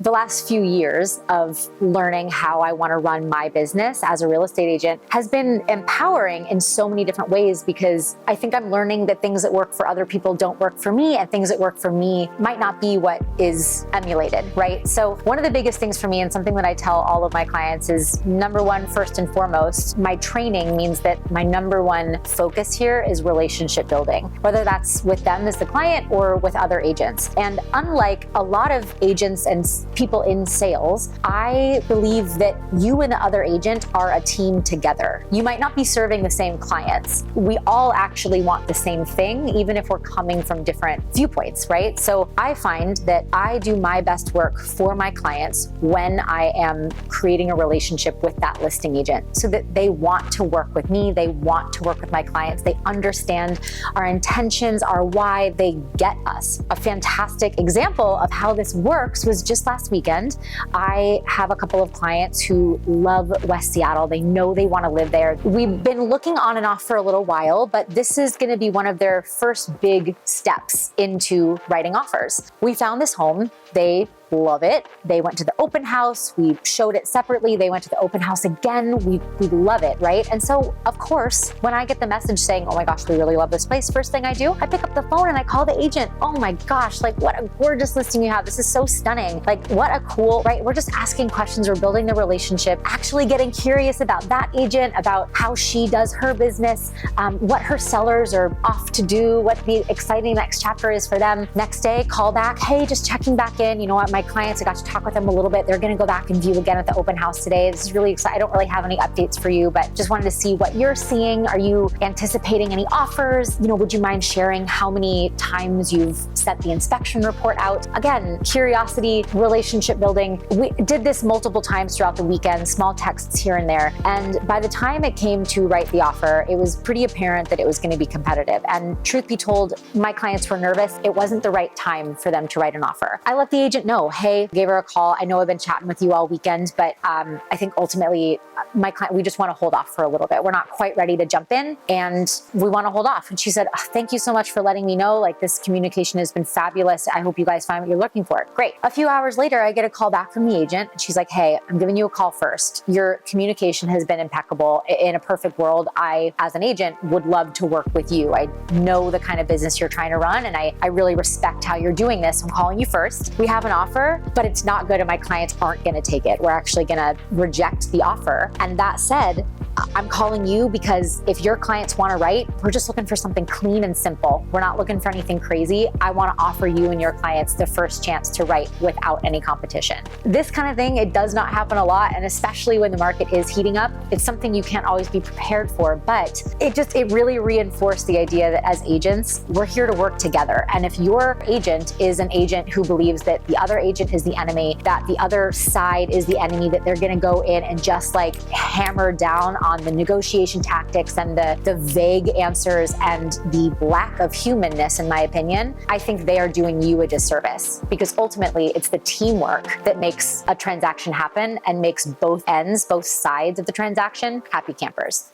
The last few years of learning how I want to run my business as a real estate agent has been empowering in so many different ways, because I think I'm learning that things that work for other people don't work for me, and things that work for me might not be what is emulated, right? So one of the biggest things for me, and something that I tell all of my clients, is number one, first and foremost, my training means that my number one focus here is relationship building, whether that's with them as the client or with other agents. And unlike a lot of agents and people in sales, I believe that you and the other agent are a team together. You might not be serving the same clients. We all actually want the same thing, even if we're coming from different viewpoints, right? So I find that I do my best work for my clients when I am creating a relationship with that listing agent, so that they want to work with me, they want to work with my clients, they understand our intentions, our why, they get us. A fantastic example of how this works was just last weekend. I have a couple of clients who love West Seattle. They know they want to live there. We've been looking on and off for a little while, but this is going to be one of their first big steps into writing offers. We found this home. They love it. They went to the open house. We showed it separately. They went to the open house again. We love it, right? And so, of course, when I get the message saying, oh my gosh, we really love this place, first thing I do, I pick up the phone and I call the agent. Oh my gosh, like what a gorgeous listing you have. This is so stunning. Like what a cool, right? We're just asking questions. We're building the relationship, actually getting curious about that agent, about how she does her business, what her sellers are off to do, what the exciting next chapter is for them. Next day, call back. Hey, just checking back in. You know what? My clients, I got to talk with them a little bit. They're going to go back and view again at the open house today. This is really exciting. I don't really have any updates for you, but just wanted to see what you're seeing. Are you anticipating any offers? You know, would you mind sharing how many times you've sent the inspection report out? Again, curiosity, relationship building. We did this multiple times throughout the weekend, small texts here and there. And by the time it came to write the offer, it was pretty apparent that it was going to be competitive. And truth be told, my clients were nervous. It wasn't the right time for them to write an offer. I let the agent know, hey, gave her a call. I know I've been chatting with you all weekend, but I think ultimately my client, we just want to hold off for a little bit. We're not quite ready to jump in and we want to hold off. And she said, oh, thank you so much for letting me know. Like this communication has been fabulous. I hope you guys find what you're looking for. Great. A few hours later, I get a call back from the agent and she's like, hey, I'm giving you a call first. Your communication has been impeccable. In a perfect world, I, as an agent, would love to work with you. I know the kind of business you're trying to run and I really respect how you're doing this. I'm calling you first. We have an offer, but it's not good and my clients aren't going to take it. We're actually going to reject the offer. And that said, I'm calling you because if your clients want to write, we're just looking for something clean and simple. We're not looking for anything crazy. I want to offer you and your clients the first chance to write without any competition. This kind of thing, it does not happen a lot. And especially when the market is heating up, it's something you can't always be prepared for. But it really reinforced the idea that as agents, we're here to work together. And if your agent is an agent who believes that the other agent is the enemy, that the other side is the enemy, that they're going to go in and just like hammer down on the negotiation tactics and the vague answers and the lack of humanness, in my opinion, I think they are doing you a disservice, because ultimately it's the teamwork that makes a transaction happen and makes both ends, both sides of the transaction, happy campers.